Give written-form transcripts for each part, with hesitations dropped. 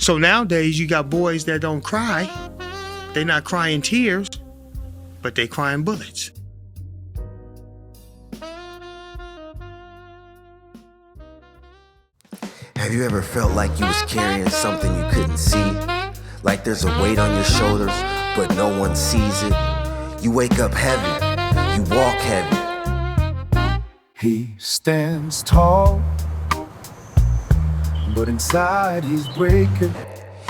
So nowadays you got boys that don't cry. They're not crying tears, but they crying bullets. Have you ever felt like you was carrying something you couldn't see? Like there's a weight on your shoulders, but no one sees it? You wake up heavy, you walk heavy. He stands tall, but inside he's breaking.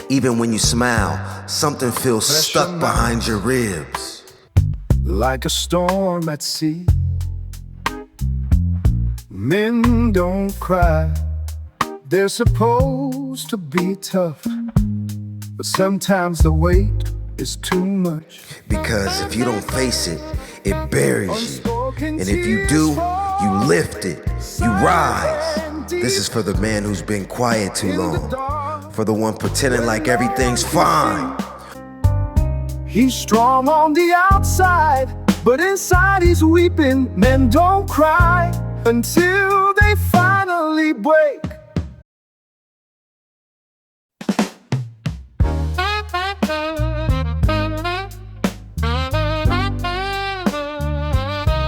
Even when you smile, something feels stuck behind your ribs. Like a storm at sea, men don't cry. They're supposed to be tough, but sometimes the weight is too much. Because if you don't face it, it buries you. And if you do, you lift it, you rise. This is for the man who's been quiet too long, for the one pretending like everything's fine. He's strong on the outside, but inside he's weeping. Men don't cry until they finally break.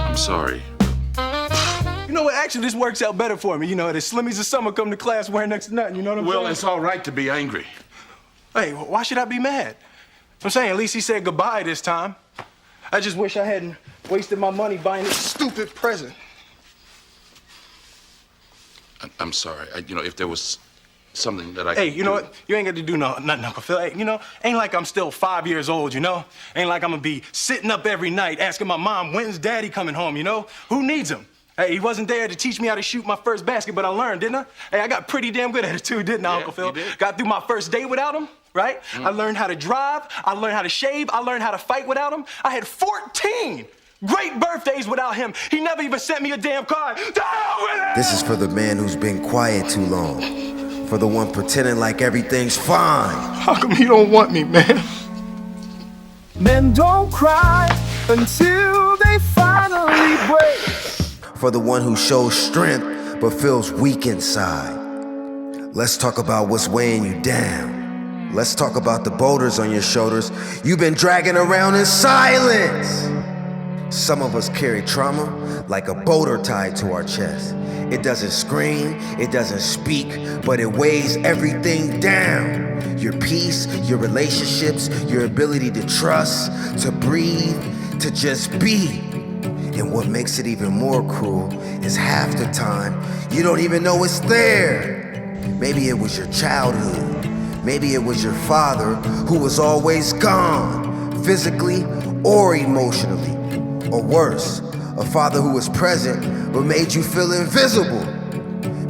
I'm sorry. You know what, actually this works out better for me. You know, the Slimmies of summer come to class wearing next to nothing, you know what I'm saying? Well, it's all right to be angry. Hey, why should I be mad? I'm saying, at least he said goodbye this time. I just wish I hadn't wasted my money buying this stupid present. I'm sorry. If there was something that I Hey, could you know what? You ain't got to do nothing, Uncle Phil. Hey, ain't like I'm still 5 years old, you know? Ain't like I'm gonna be sitting up every night asking my mom, when's Daddy coming home, you know? Who needs him? Hey, he wasn't there to teach me how to shoot my first basket, but I learned, didn't I? Hey, I got pretty damn good at it too, didn't I, Yeah, Uncle Phil? you did. Got through my first day without him, right? I learned how to drive, I learned how to shave, I learned how to fight without him. I had 14 great birthdays without him. He never even sent me a damn card. The hell with it! This is for the man who's been quiet too long, for the one pretending like everything's fine. How come he don't want me, man? Men don't cry until they finally break. For the one who shows strength but feels weak inside. Let's talk about what's weighing you down. Let's talk about the boulders on your shoulders you've been dragging around in silence. Some of us carry trauma like a boulder tied to our chest. It doesn't scream, it doesn't speak, but it weighs everything down. Your peace, your relationships, your ability to trust, to breathe, to just be. And what makes it even more cruel is half the time you don't even know it's there. Maybe it was your childhood. Maybe it was your father who was always gone, physically or emotionally. Or worse, a father who was present but made you feel invisible.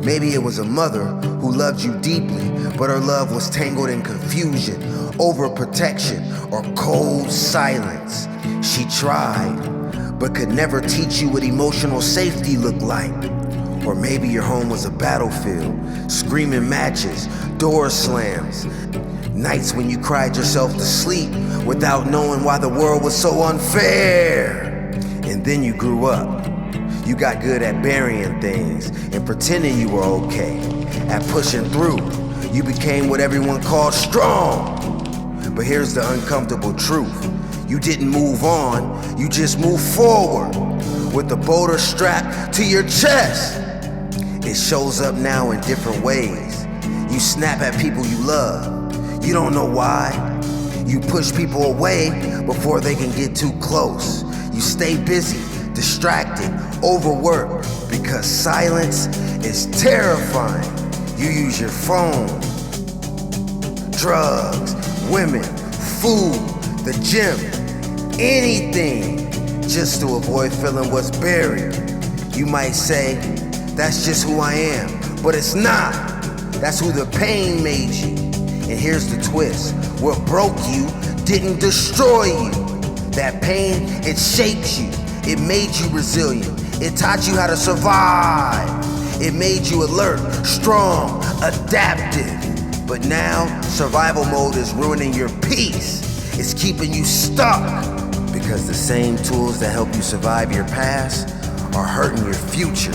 Maybe it was a mother who loved you deeply, but her love was tangled in confusion, overprotection, or cold silence. She tried, but could never teach you what emotional safety looked like. Or maybe your home was a battlefield, screaming matches, door slams, nights when you cried yourself to sleep without knowing why the world was so unfair. And then you grew up. You got good at burying things and pretending you were okay, at pushing through. You became what everyone called strong. But here's the uncomfortable truth. You didn't move on, you just moved forward with the boulder strapped to your chest. It shows up now in different ways. You snap at people you love. You don't know why. You push people away before they can get too close. You stay busy, distracted, overworked, because silence is terrifying. You use your phone, drugs, women, food, the gym, anything just to avoid feeling what's buried. You might say, that's just who I am, but it's not. That's who the pain made you. And here's the twist. What broke you didn't destroy you. That pain, it shaped you. It made you resilient. It taught you how to survive. It made you alert, strong, adaptive. But now, survival mode is ruining your peace. It's keeping you stuck. Because the same tools that help you survive your past are hurting your future.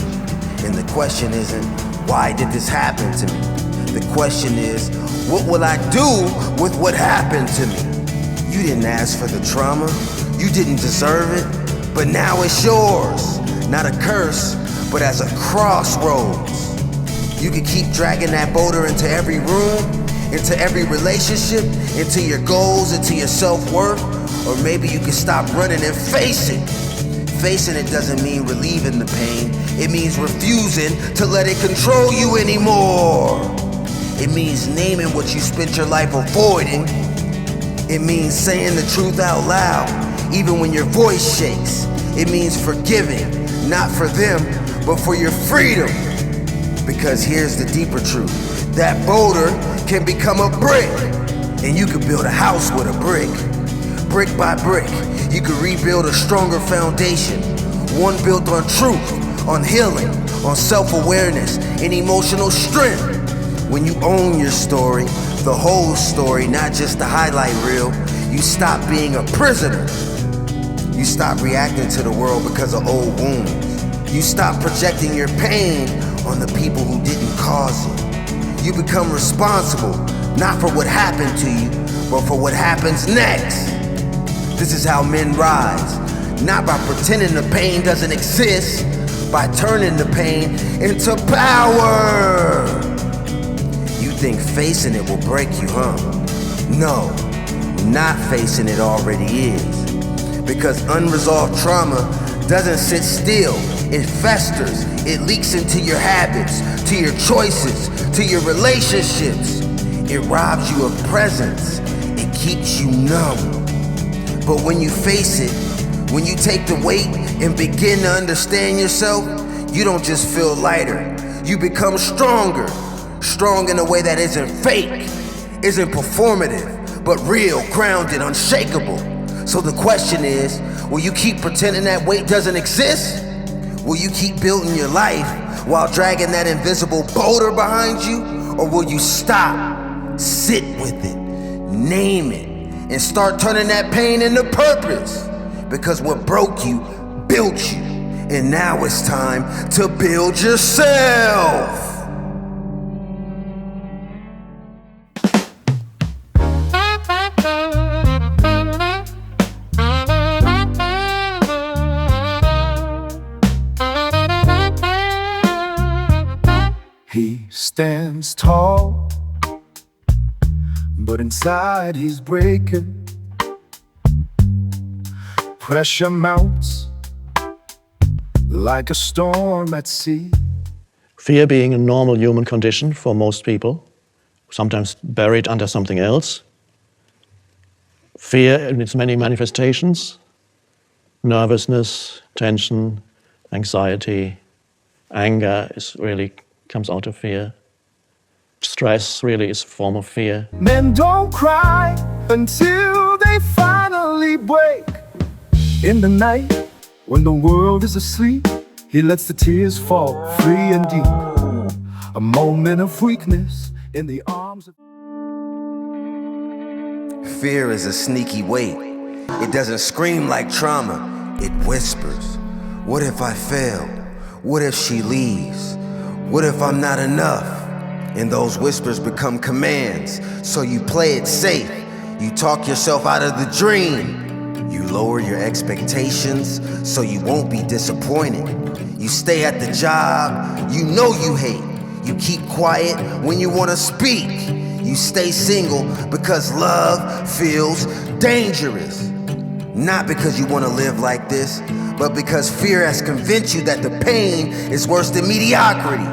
And the question isn't, why did this happen to me? The question is, what will I do with what happened to me? You didn't ask for the trauma, you didn't deserve it, but now it's yours. Not a curse, but as a crossroads. You can keep dragging that boulder into every room, into every relationship, into your goals, into your self-worth, or maybe you can stop running and face it. Facing it doesn't mean relieving the pain. It means refusing to let it control you anymore. It means naming what you spent your life avoiding. It means saying the truth out loud, even when your voice shakes. It means forgiving, not for them, but for your freedom. Because here's the deeper truth. That boulder can become a brick, and you can build a house with a brick. Brick by brick, you can rebuild a stronger foundation. One built on truth, on healing, on self-awareness, and emotional strength. When you own your story, the whole story, not just the highlight reel, you stop being a prisoner. You stop reacting to the world because of old wounds. You stop projecting your pain on the people who didn't cause it. You become responsible, not for what happened to you, but for what happens next. This is how men rise, not by pretending the pain doesn't exist, by turning the pain into power. You think facing it will break you, huh? No, not facing it already is. Because unresolved trauma doesn't sit still, it festers, it leaks into your habits, to your choices, to your relationships. It robs you of presence, it keeps you numb. But when you face it, when you take the weight and begin to understand yourself, you don't just feel lighter, you become stronger. Strong in a way that isn't fake, isn't performative, but real, grounded, unshakable. So the question is, will you keep pretending that weight doesn't exist? Will you keep building your life while dragging that invisible boulder behind you? Or will you stop, sit with it, name it, and start turning that pain into purpose? Because what broke you, built you. And now it's time to build yourself. He stands tall, but inside he's breaking. Pressure mounts like a storm at sea. Fear being a normal human condition for most people, sometimes buried under something else. Fear in its many manifestations: nervousness, tension, anxiety, anger comes out of fear. Stress really is a form of fear. Men don't cry until they finally break. In the night, when the world is asleep, he lets the tears fall free and deep. A moment of weakness in the arms of... Fear is a sneaky weight. It doesn't scream like trauma, it whispers. What if I fail? What if she leaves? What if I'm not enough? And those whispers become commands, so you play it safe. You talk yourself out of the dream. You lower your expectations, so you won't be disappointed. You stay at the job you know you hate. You keep quiet when you want to speak. You stay single because love feels dangerous. Not because you want to live like this, but because fear has convinced you that the pain is worse than mediocrity.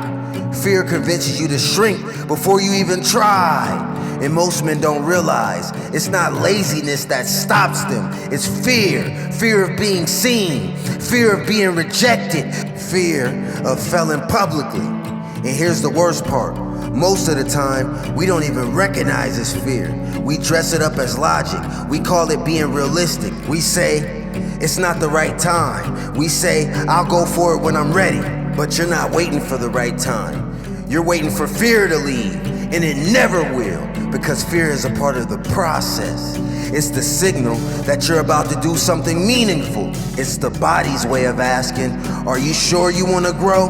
Fear convinces you to shrink before you even try. And most men don't realize it's not laziness that stops them. It's fear. Fear of being seen. Fear of being rejected. Fear of failing publicly. And here's the worst part. Most of the time, we don't even recognize this fear. We dress it up as logic. We call it being realistic. We say, it's not the right time. We say, I'll go for it when I'm ready. But you're not waiting for the right time. You're waiting for fear to leave, and it never will, because fear is a part of the process. It's the signal that you're about to do something meaningful. It's the body's way of asking, are you sure you want to grow?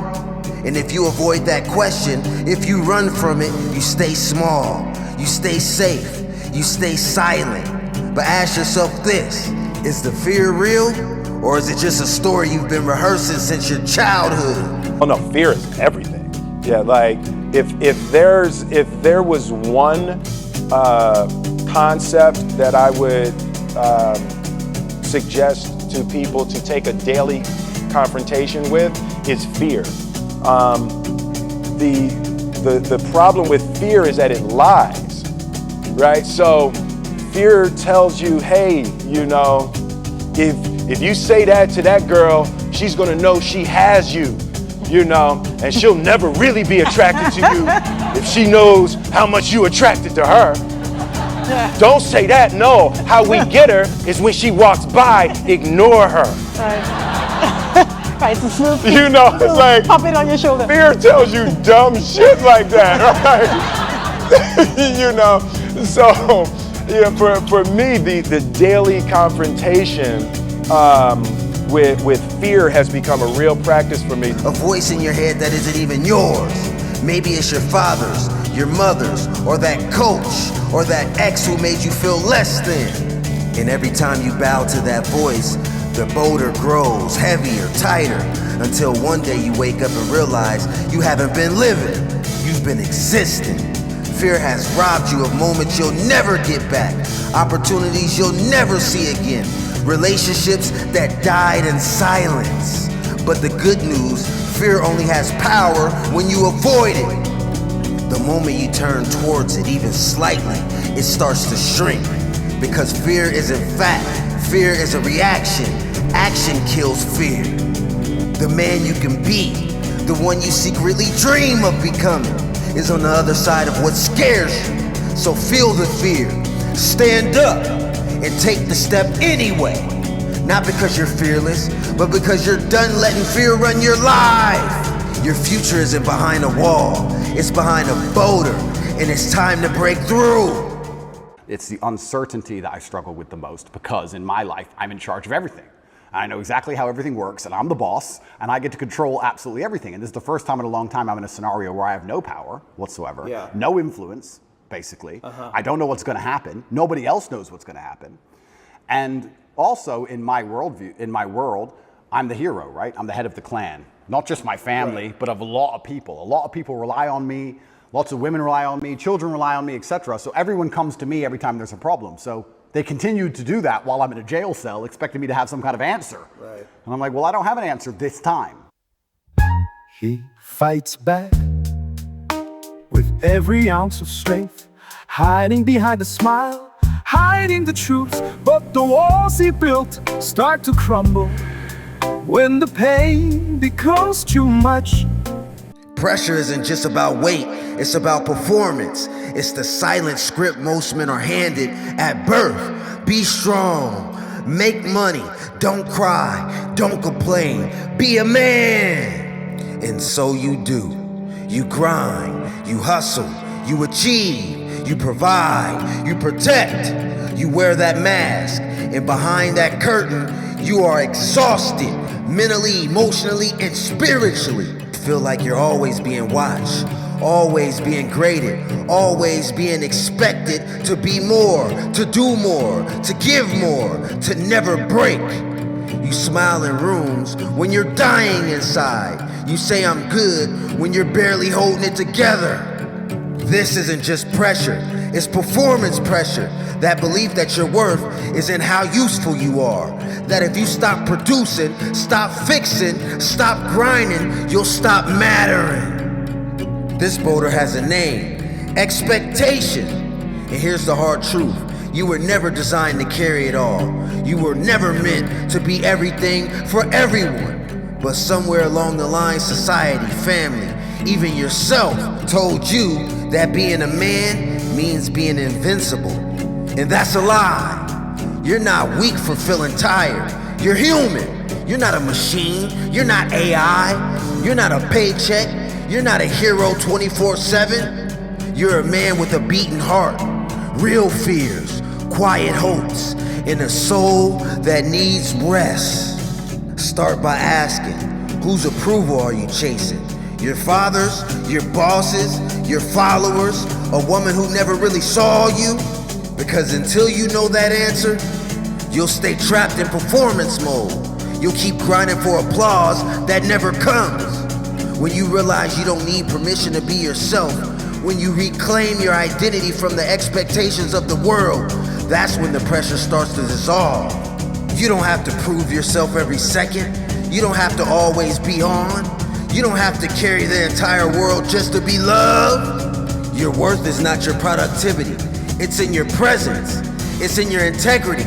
And if you avoid that question, if you run from it, you stay small, you stay safe, you stay silent. But ask yourself this, is the fear real? Or is it just a story you've been rehearsing since your childhood? Oh no, fear is everything. Yeah, like if there was one concept that I would suggest to people to take a daily confrontation with is fear. The problem with fear is that it lies, right? So fear tells you, hey, you know, if you say that to that girl, she's gonna know she has you, you know, and she'll never really be attracted to you if she knows how much you attracted to her. Don't say that, no. How we get her is when she walks by, ignore her. Right, it's a smooth, You know, it's like, pop it on your shoulder. fear tells you dumb shit like that, right? You know, so, yeah, for me, the daily confrontation with fear has become a real practice for me. A voice in your head that isn't even yours. Maybe it's your father's, your mother's, or that coach, or that ex who made you feel less than. And every time you bow to that voice, the boulder grows heavier, tighter, until one day you wake up and realize you haven't been living, you've been existing. Fear has robbed you of moments you'll never get back, opportunities you'll never see again, relationships that died in silence. But the good news, fear only has power when you avoid it. The moment you turn towards it even slightly, it starts to shrink. Because fear isn't fact, fear is a reaction. Action kills fear. The man you can be, the one you secretly dream of becoming, is on the other side of what scares you. So feel the fear, stand up, and take the step anyway. Not because you're fearless, but because you're done letting fear run your life. Your future isn't behind a wall, it's behind a boulder, and it's time to break through. It's the uncertainty that I struggle with the most, because in my life, I'm in charge of everything. I know exactly how everything works, and I'm the boss, and I get to control absolutely everything. And this is the first time in a long time I'm in a scenario where I have no power whatsoever, no influence, basically. I don't know what's gonna happen. Nobody else knows what's gonna happen. And also in my world, I'm the hero, right? I'm the head of the clan. Not just my family, but of a lot of people. A lot of people rely on me. Lots of women rely on me, children rely on me, etc. So everyone comes to me every time there's a problem. So they continue to do that while I'm in a jail cell, expecting me to have some kind of answer. Right. And I'm like, well, I don't have an answer this time. He fights back with every ounce of strength, hiding behind a smile, hiding the truth. But the walls he built start to crumble when the pain becomes too much. Pressure isn't just about weight, it's about performance. It's the silent script most men are handed at birth. Be strong, make money, don't cry, don't complain, be a man. And so you do. You grind, you hustle, you achieve, you provide, you protect. You wear that mask, and behind that curtain, you are exhausted, mentally, emotionally, and spiritually. Feel like you're always being watched, always being graded, always being expected to be more, to do more, to give more, to never break. You smile in rooms when you're dying inside. You say I'm good when you're barely holding it together. This isn't just pressure, it's performance pressure. That belief that your worth is in how useful you are. That if you stop producing, stop fixing, stop grinding, you'll stop mattering. This boulder has a name, expectation. And here's the hard truth. You were never designed to carry it all. You were never meant to be everything for everyone. But somewhere along the line, society, family, even yourself told you that being a man means being invincible. And that's a lie. You're not weak for feeling tired. You're human. You're not a machine. You're not AI. You're not a paycheck. You're not a hero 24/7. You're a man with a beating heart, real fears, quiet hopes, and a soul that needs rest. Start by asking, whose approval are you chasing? Your fathers, your bosses, your followers, a woman who never really saw you? Because until you know that answer, you'll stay trapped in performance mode. You'll keep grinding for applause that never comes. When you realize you don't need permission to be yourself, when you reclaim your identity from the expectations of the world, that's when the pressure starts to dissolve. You don't have to prove yourself every second. You don't have to always be on. You don't have to carry the entire world just to be loved. Your worth is not your productivity. It's in your presence. It's in your integrity.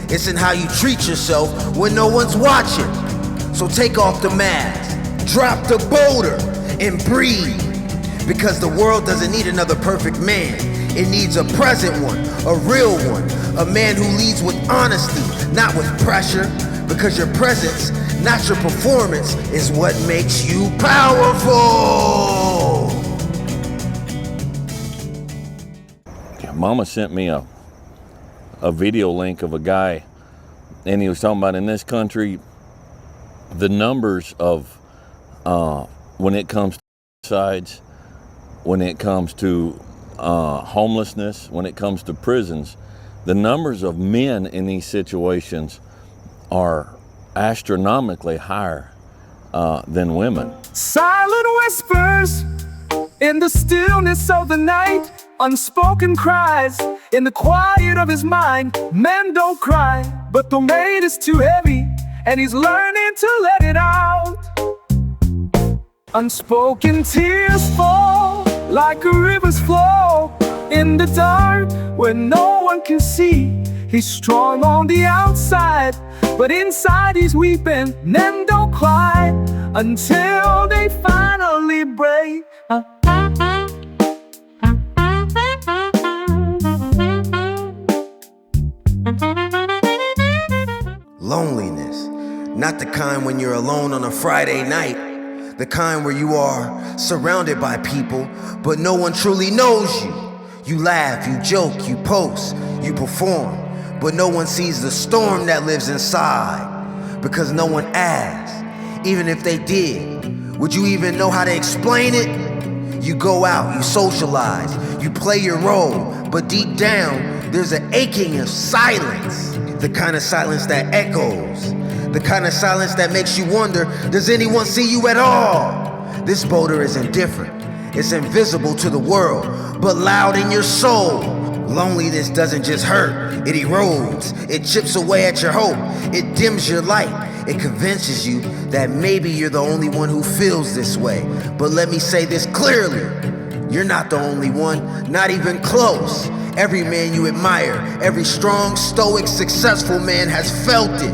It's in how you treat yourself when no one's watching. So take off the mask, drop the boulder, and breathe. Because the world doesn't need another perfect man. It needs a present one, a real one, a man who leads with honesty, not with pressure. Because your presence, not your performance, is what makes you powerful. Mama sent me a video link of a guy, and he was talking about in this country, the numbers of when it comes to suicides, when it comes to homelessness, when it comes to prisons, the numbers of men in these situations are astronomically higher than women. Silent whispers in the stillness of the night, unspoken cries in the quiet of his mind. Men don't cry, but the weight is too heavy, and he's learning to let it out. Unspoken tears fall like a river's flow in the dark where no one can see. He's strong on the outside, but inside he's weeping. Men don't cry until they finally break. Loneliness, not the kind when you're alone on a Friday night. The kind where you are surrounded by people, but no one truly knows you. You laugh, you joke, you post, you perform, but no one sees the storm that lives inside. Because no one asks. Even if they did, would you even know how to explain it? You go out, you socialize, you play your role, but deep down, there's an aching of silence. The kind of silence that echoes. The kind of silence that makes you wonder, does anyone see you at all? This boulder is indifferent. It's invisible to the world, but loud in your soul. Loneliness doesn't just hurt, it erodes. It chips away at your hope. It dims your light. It convinces you that maybe you're the only one who feels this way. But let me say this clearly. You're not the only one, not even close. Every man you admire, every strong, stoic, successful man has felt it.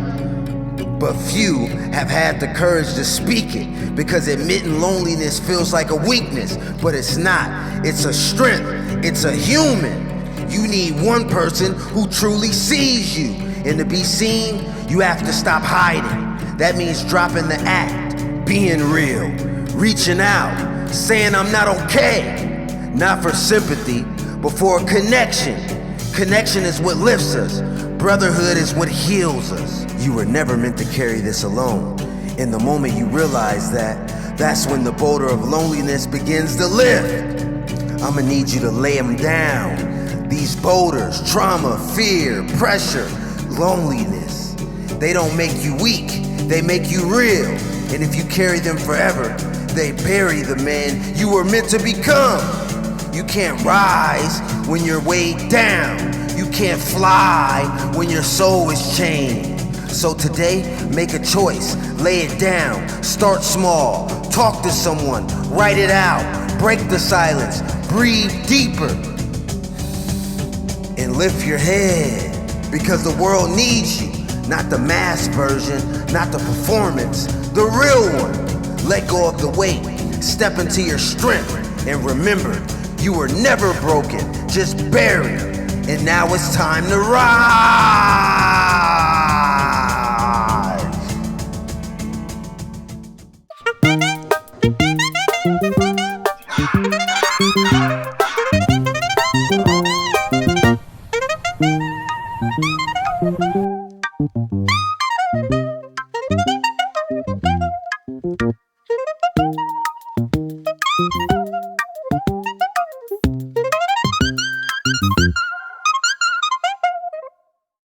But few have had the courage to speak it, because admitting loneliness feels like a weakness, but it's not. It's a strength. It's a human. You need one person who truly sees you. And to be seen, you have to stop hiding. That means dropping the act, being real, reaching out, saying I'm not okay. Not for sympathy, but for a connection. Connection is what lifts us. Brotherhood is what heals us. You were never meant to carry this alone. In the moment you realize that, that's when the boulder of loneliness begins to lift. I'ma need you to lay them down. These boulders, trauma, fear, pressure, loneliness, they don't make you weak, they make you real. And if you carry them forever, they bury the man you were meant to become. You can't rise when you're weighed down. You can't fly when your soul is chained. So today, make a choice, lay it down, start small, talk to someone, write it out, break the silence, breathe deeper, and lift your head. Because the world needs you, not the mass version, not the performance, the real one. Let go of the weight, step into your strength, and remember, you were never broken, just buried. And now it's time to rise. you.